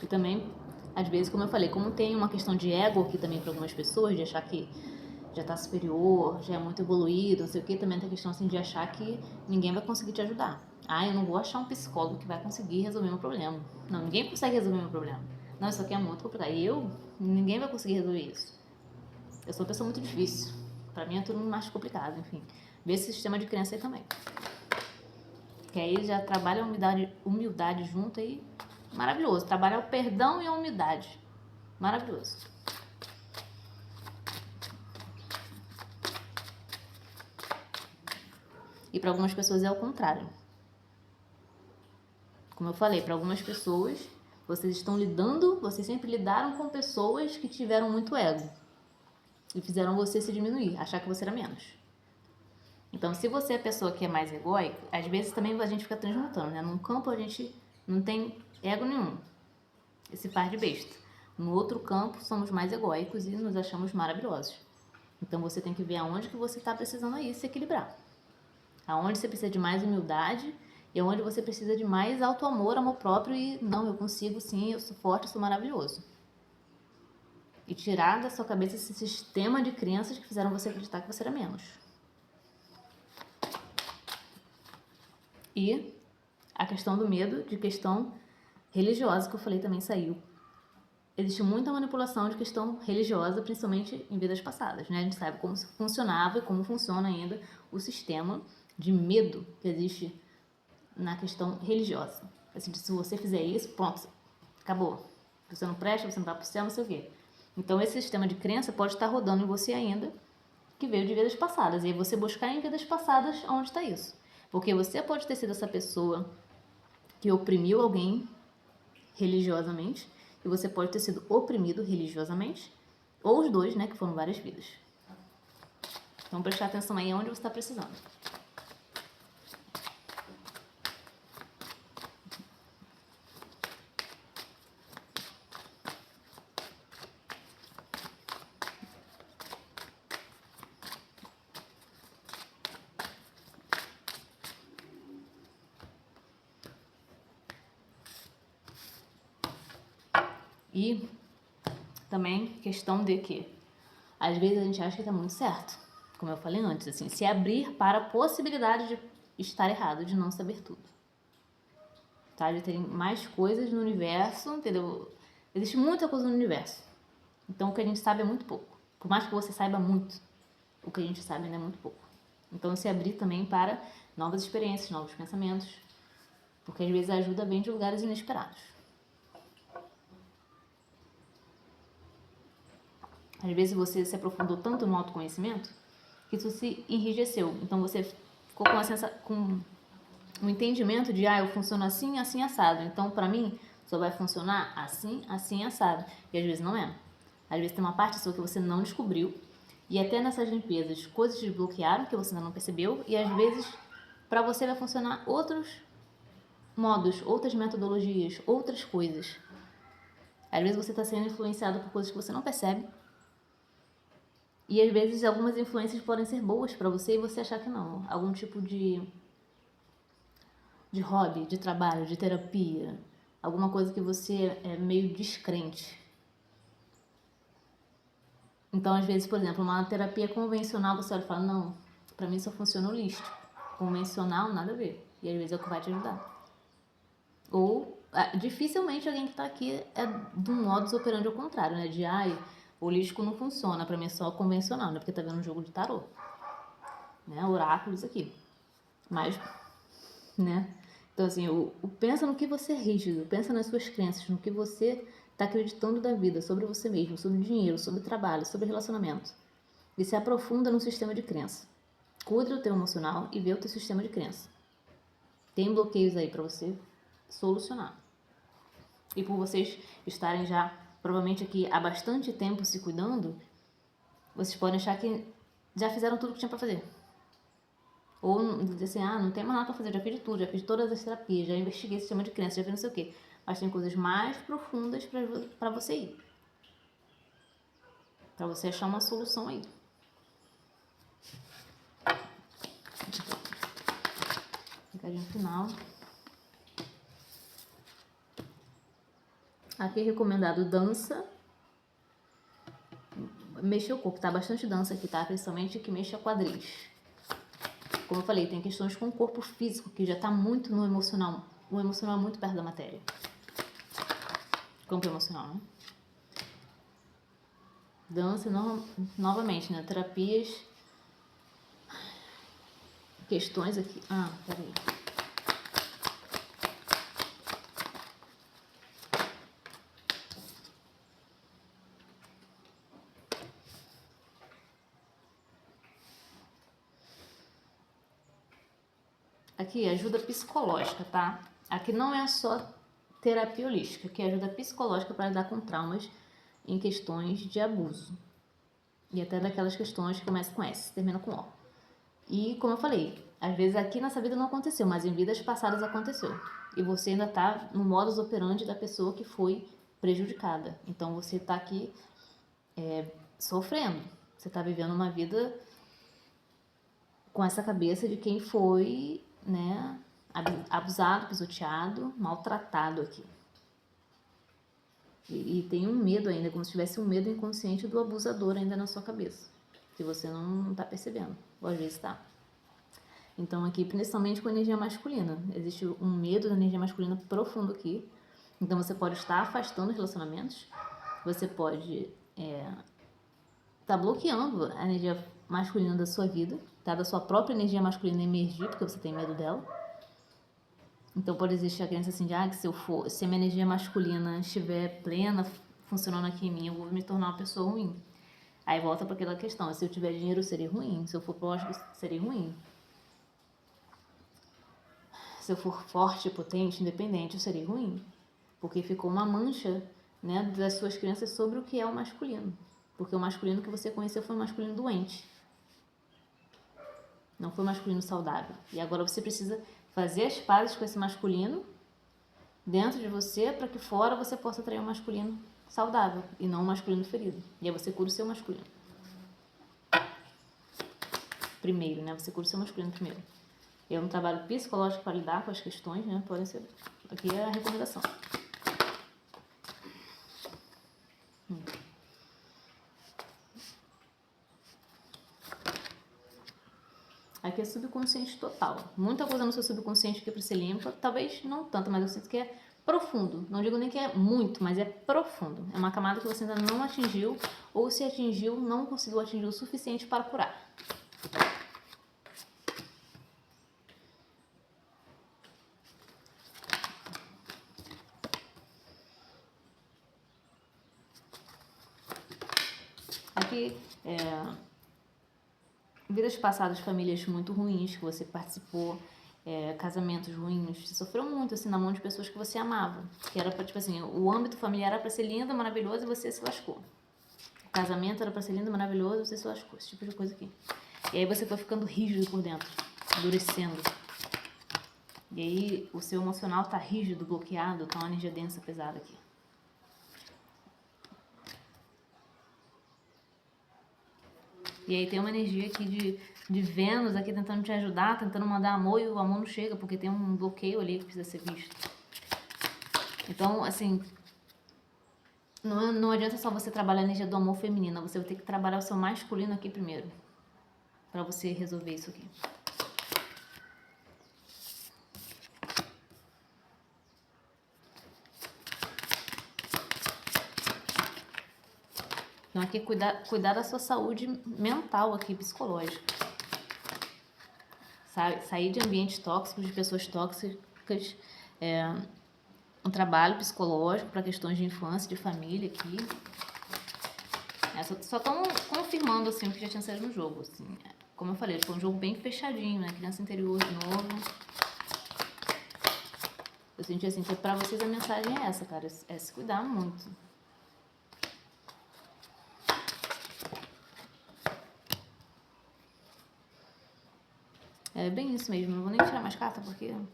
E também Às vezes, como eu falei, como tem uma questão de ego aqui também para algumas pessoas, de achar que já tá superior, já é muito evoluído, não sei o que, também tem a questão assim de achar que ninguém vai conseguir te ajudar. Ah, eu não vou achar um psicólogo que vai conseguir resolver meu problema. Não, ninguém consegue resolver meu problema. Não, isso aqui é muito complicado. Ninguém vai conseguir resolver isso. Eu sou uma pessoa muito difícil. Pra mim é tudo mais complicado, enfim. Vê esse sistema de crença aí também. Que aí já trabalha a humildade junto aí. Maravilhoso. Trabalha o perdão e a humildade. Maravilhoso. E para algumas pessoas é o contrário. Como eu falei, para algumas pessoas, vocês sempre lidaram com pessoas que tiveram muito ego. E fizeram você se diminuir, achar que você era menos. Então, se você é a pessoa que é mais egóica, às vezes também a gente fica transmutando, né? Num campo a gente não tem ego nenhum, esse par de besta. No outro campo, somos mais egóicos e nos achamos maravilhosos. Então, você tem que ver aonde que você está precisando aí se equilibrar. Aonde você precisa de mais humildade e onde você precisa de mais auto-amor, amor próprio e não, eu consigo sim, eu sou forte, eu sou maravilhoso. E tirar da sua cabeça esse sistema de crenças que fizeram você acreditar que você era menos. E a questão do medo, de questão religiosa, que eu falei também saiu. Existe muita manipulação de questão religiosa, principalmente em vidas passadas, né? A gente sabe como funcionava e como funciona ainda o sistema de medo que existe na questão religiosa. Assim, se você fizer isso, pronto, acabou. Você não presta, você não vai pro céu, não sei o quê. Então, esse sistema de crença pode estar rodando em você ainda, que veio de vidas passadas. E aí você buscar em vidas passadas onde está isso. Porque você pode ter sido essa pessoa que oprimiu alguém religiosamente, e você pode ter sido oprimido religiosamente, ou os dois, né, que foram várias vidas. Então, prestar atenção aí onde você está precisando. E também questão de que às vezes a gente acha que está muito certo, como eu falei antes, assim, se abrir para a possibilidade de estar errado, de não saber tudo, tá? De terem mais coisas no universo, entendeu? Existe muita coisa no universo, então o que a gente sabe é muito pouco. Por mais que você saiba muito, o que a gente sabe ainda é muito pouco. Então se abrir também para novas experiências, novos pensamentos, porque às vezes a ajuda vem de lugares inesperados. Às vezes você se aprofundou tanto no autoconhecimento que isso se enrijeceu. Então você ficou com um entendimento de, eu funciono assim, assim, assado. Então, para mim, só vai funcionar assim, assim, assado. E às vezes não é. Às vezes tem uma parte sua que você não descobriu. E até nessas limpezas, coisas desbloquearam que você ainda não percebeu. E às vezes, para você vai funcionar outros modos, outras metodologias, outras coisas. Às vezes você está sendo influenciado por coisas que você não percebe. E às vezes algumas influências podem ser boas para você e você achar que não. Algum tipo de hobby, de trabalho, de terapia, alguma coisa que você é meio descrente. Então, às vezes, por exemplo, uma terapia convencional, você olha e fala, não, pra mim só funciona holístico. Convencional, nada a ver. E às vezes é o que vai te ajudar. Ou, dificilmente alguém que tá aqui é do modus operandi ao contrário, né? De, holístico não funciona, pra mim é só convencional, né? Porque tá vendo um jogo de tarô. Né? Oráculos aqui. Mas, né? Então, assim, pensa no que você é rígido, pensa nas suas crenças, no que você está acreditando da vida, sobre você mesmo, sobre dinheiro, sobre trabalho, sobre relacionamento. E se aprofunda no sistema de crença. Cuida do teu emocional e vê o teu sistema de crença. Tem bloqueios aí para você solucionar. E por vocês estarem já, provavelmente aqui há bastante tempo se cuidando, vocês podem achar que já fizeram tudo que tinha para fazer. Ou dizer assim, não tem mais nada pra fazer, já fiz de tudo, já fiz todas as terapias, já investiguei esse sistema de crença, já fiz não sei o quê. Mas tem coisas mais profundas pra você ir. Pra você achar uma solução aí. Recadinho final. Aqui é recomendado dança. Mexer o corpo, tá? Bastante dança aqui, tá? Principalmente que mexa quadris. Como eu falei, tem questões com o corpo físico, que já tá muito no emocional. O emocional é muito perto da matéria. Campo emocional, né? Dança, novamente, né? Terapias. Questões aqui. Ah, peraí. Aqui, ajuda psicológica, tá? Aqui não é só terapia holística, aqui é ajuda psicológica para lidar com traumas em questões de abuso. E até daquelas questões que começam com S, terminam com O. E, como eu falei, às vezes aqui nessa vida não aconteceu, mas em vidas passadas aconteceu. E você ainda tá no modus operandi da pessoa que foi prejudicada. Então, você tá aqui sofrendo. Você tá vivendo uma vida com essa cabeça de quem foi, né, abusado, pisoteado, maltratado aqui. E tem um medo ainda, como se tivesse um medo inconsciente do abusador ainda na sua cabeça, que você não está percebendo, ou às vezes está. Então aqui, principalmente com a energia masculina, existe um medo da energia masculina profundo aqui. Então você pode estar afastando os relacionamentos, você pode estar bloqueando a energia masculina da sua vida, tá? Da sua própria energia masculina emergir, porque você tem medo dela. Então pode existir a crença assim de que se a minha energia masculina estiver plena, funcionando aqui em mim, eu vou me tornar uma pessoa ruim. Aí volta para aquela questão, se eu tiver dinheiro, eu serei ruim. Se eu for próspero, serei ruim. Se eu for forte, potente, independente, eu serei ruim. Porque ficou uma mancha, né, das suas crenças sobre o que é o masculino. Porque o masculino que você conheceu foi um masculino doente. Não foi um masculino saudável. E agora você precisa fazer as pazes com esse masculino dentro de você para que fora você possa atrair um masculino saudável e não um masculino ferido. E aí você cura o seu masculino. Primeiro, né? Você cura o seu masculino primeiro. É um trabalho psicológico para lidar com as questões, né? Podem ser. Aqui é a recomendação. Aqui é subconsciente total. Muita coisa no seu subconsciente aqui para ser limpa. Talvez não tanto, mas eu sinto que é profundo. Não digo nem que é muito, mas é profundo. É uma camada que você ainda não atingiu, ou se atingiu, não conseguiu atingir o suficiente para curar. Aqui, vidas passadas, famílias muito ruins que você participou, casamentos ruins, você sofreu muito assim na mão de pessoas que você amava, que era para, tipo assim, o âmbito familiar era para ser lindo, maravilhoso e você se lascou. O casamento era para ser lindo, maravilhoso e você se lascou, esse tipo de coisa aqui. E aí você foi ficando rígido por dentro, endurecendo. E aí o seu emocional tá rígido, bloqueado, tá uma energia densa, pesada aqui. E aí tem uma energia aqui de Vênus aqui tentando te ajudar, tentando mandar amor, e o amor não chega, porque tem um bloqueio ali que precisa ser visto. Então, assim, não adianta só você trabalhar a energia do amor feminino, você vai ter que trabalhar o seu masculino aqui primeiro, pra você resolver isso aqui. Então aqui cuidar da sua saúde mental aqui, psicológica. Sair de ambientes tóxicos, de pessoas tóxicas, um trabalho psicológico para questões de infância, de família aqui. Só estão confirmando assim, o que já tinha saído no jogo. Assim. Como eu falei, foi um jogo bem fechadinho, né? Criança interior de novo. Eu senti assim, que pra vocês a mensagem é essa, cara. É se cuidar muito. É bem isso mesmo. Não vou nem tirar mais carta porque... Não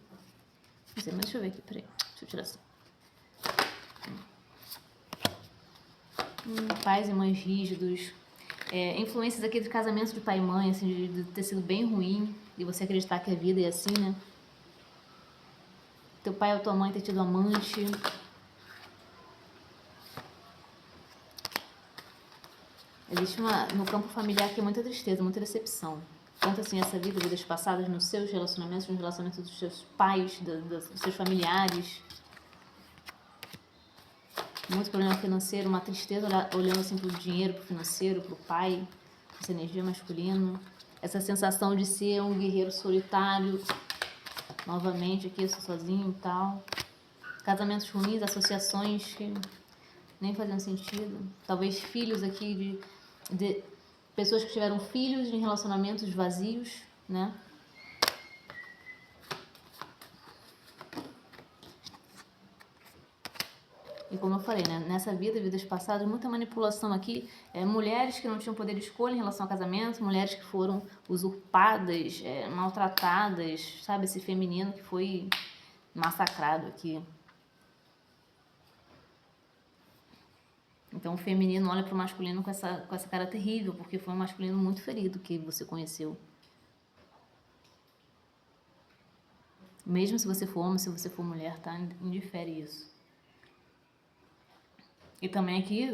sei, mas deixa eu ver aqui. Peraí. Deixa eu tirar assim. Pais e mães rígidos. Influências aqui de casamento de pai e mãe, assim, de ter sido bem ruim. E você acreditar que a vida é assim, né? Teu pai ou tua mãe ter tido amante. Existe no campo familiar aqui muita tristeza, muita decepção. Tanto assim essa vida, vidas passadas, nos seus relacionamentos, nos relacionamentos dos seus pais, dos seus familiares. Muito problema financeiro, uma tristeza olhando assim pro dinheiro, pro financeiro, pro pai, essa energia masculina. Essa sensação de ser um guerreiro solitário, novamente aqui, eu sou sozinho e tal. Casamentos ruins, associações que nem faziam sentido. Talvez filhos aqui de pessoas que tiveram filhos em relacionamentos vazios, né? E como eu falei, né? Nessa vida, vidas passadas, muita manipulação aqui. Mulheres que não tinham poder de escolha em relação ao casamento, mulheres que foram usurpadas, maltratadas, sabe? Esse feminino que foi massacrado aqui. Então o feminino olha para o masculino com essa cara terrível, porque foi um masculino muito ferido que você conheceu. Mesmo se você for homem, se você for mulher, tá? Indifere isso. E também aqui,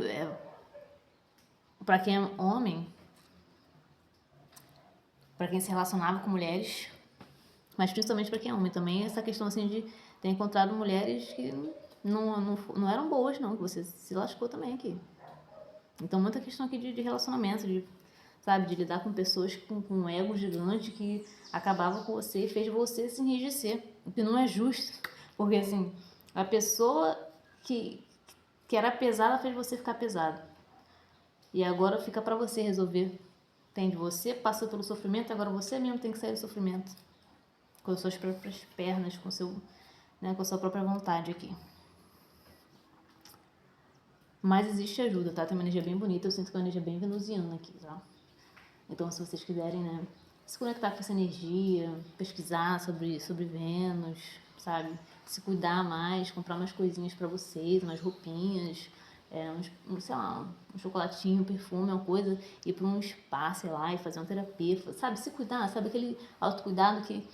para quem é homem, para quem se relacionava com mulheres, mas principalmente para quem é homem também, essa questão assim de ter encontrado mulheres que não eram boas, não, que você se lascou também aqui. Então, muita questão aqui de relacionamento, sabe, de lidar com pessoas com um ego gigante que acabava com você e fez você se enrijecer, o que não é justo, porque assim, a pessoa que era pesada fez você ficar pesado. E agora fica pra você resolver. Entende? Você passou pelo sofrimento, agora você mesmo tem que sair do sofrimento. Com as suas próprias pernas, com a sua própria vontade aqui. Mas existe ajuda, tá? Tem uma energia bem bonita, eu sinto que é uma energia bem venusiana aqui, tá? Então, se vocês quiserem, né, se conectar com essa energia, pesquisar sobre Vênus, sabe? Se cuidar mais, comprar umas coisinhas pra vocês, umas roupinhas, sei lá, um chocolatinho, um perfume, uma coisa, ir pra um spa, sei lá, e fazer uma terapia, sabe? Se cuidar, sabe? Aquele autocuidado que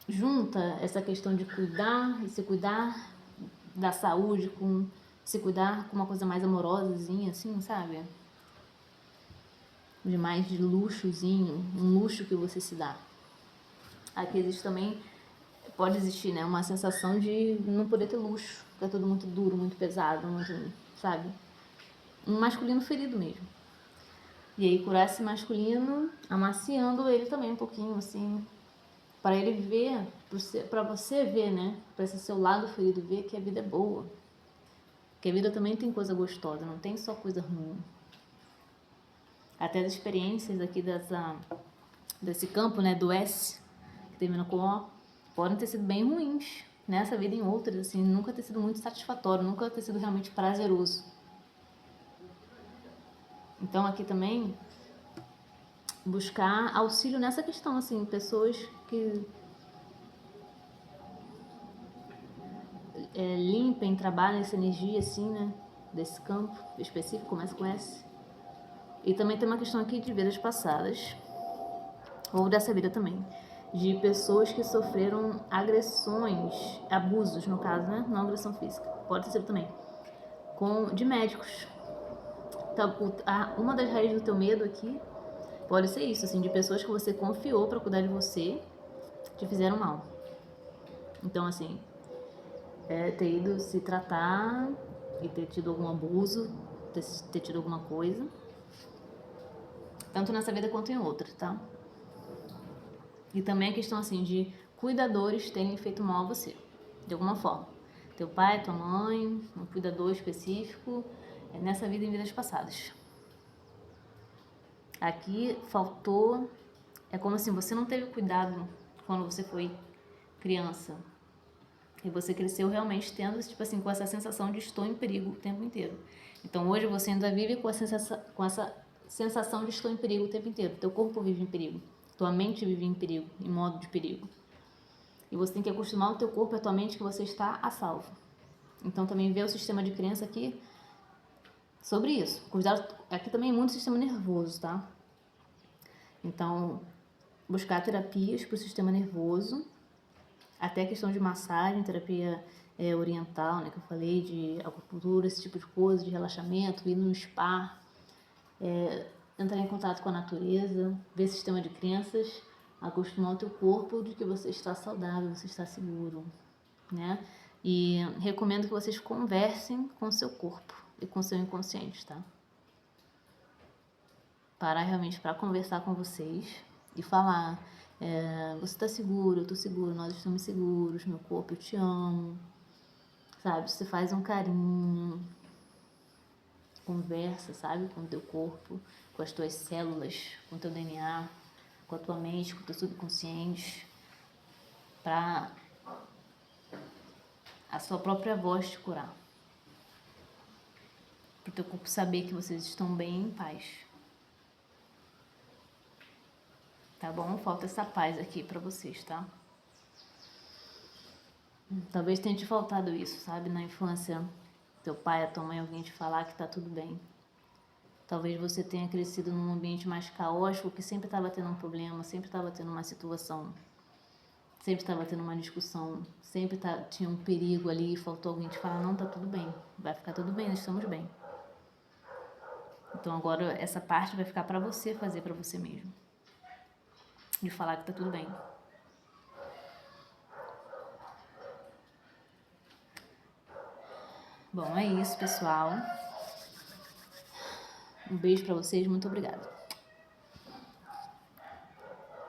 junta essa questão de cuidar e se cuidar da saúde com se cuidar com uma coisa mais amorosazinha, assim, sabe? De mais de luxozinho, um luxo que você se dá. Aqui existe também, pode existir, né, uma sensação de não poder ter luxo, que é tudo muito duro, muito pesado, muito, sabe? Um masculino ferido mesmo. E aí curar esse masculino, amaciando ele também um pouquinho, assim, para ele ver, para você ver, né, para esse seu lado ferido ver que a vida é boa. Que a vida também tem coisa gostosa, não tem só coisa ruim. Até as experiências aqui desse campo, né, do S, que termina com O, podem ter sido bem ruins nessa vida e em outras, assim, nunca ter sido muito satisfatório, nunca ter sido realmente prazeroso. Então aqui também buscar auxílio nessa questão, assim, pessoas que limpem, trabalhem essa energia, assim, né, desse campo específico, começa com S. E também tem uma questão aqui de vidas passadas, ou dessa vida também, de pessoas que sofreram agressões, abusos no caso, né? Não agressão física, pode ser também, de médicos. Então, uma das raízes do teu medo aqui pode ser isso, assim, de pessoas que você confiou para cuidar de você, te fizeram mal. Então, assim, ter ido se tratar e ter tido algum abuso, ter tido alguma coisa, tanto nessa vida quanto em outra, tá? E também a questão, assim, de cuidadores terem feito mal a você, de alguma forma. Teu pai, tua mãe, um cuidador específico, nessa vida e em vidas passadas. Aqui faltou, é como assim, você não teve cuidado quando você foi criança. E você cresceu realmente tendo, tipo assim, com essa sensação de estou em perigo o tempo inteiro. Então hoje você ainda vive com essa sensação de estou em perigo o tempo inteiro. Teu corpo vive em perigo. Tua mente vive em perigo, em modo de perigo. E você tem que acostumar o teu corpo e a tua mente que você está a salvo. Então também vê o sistema de crença aqui sobre isso. Cuidado, aqui também é muito sistema nervoso, tá? Então, buscar terapias para o sistema nervoso, até questão de massagem, terapia oriental, né, que eu falei, de acupuntura, esse tipo de coisa, de relaxamento, ir no spa, entrar em contato com a natureza, ver sistema de crenças, acostumar o teu corpo de que você está saudável, você está seguro, né? E recomendo que vocês conversem com o seu corpo e com o seu inconsciente, tá? Parar realmente para conversar com vocês e falar: você está seguro, eu estou seguro, nós estamos seguros, meu corpo, eu te amo, sabe? Você faz um carinho, conversa, sabe? Com o teu corpo, com as tuas células, com o teu DNA, com a tua mente, com o teu subconsciente, para a sua própria voz te curar. Para o teu corpo saber que vocês estão bem em paz. Tá bom? Falta essa paz aqui para vocês, tá? Talvez tenha te faltado isso, sabe? Na infância, teu pai, a tua mãe, alguém te falar que tá tudo bem. Talvez você tenha crescido num ambiente mais caótico, que sempre estava tendo um problema, sempre estava tendo uma situação, sempre estava tendo uma discussão, sempre tinha um perigo ali e faltou alguém te falar: não, tá tudo bem, vai ficar tudo bem, nós estamos bem. Então agora essa parte vai ficar para você fazer para você mesmo, de falar que tá tudo bem. Bom, é isso, pessoal. Um beijo para vocês, muito obrigada.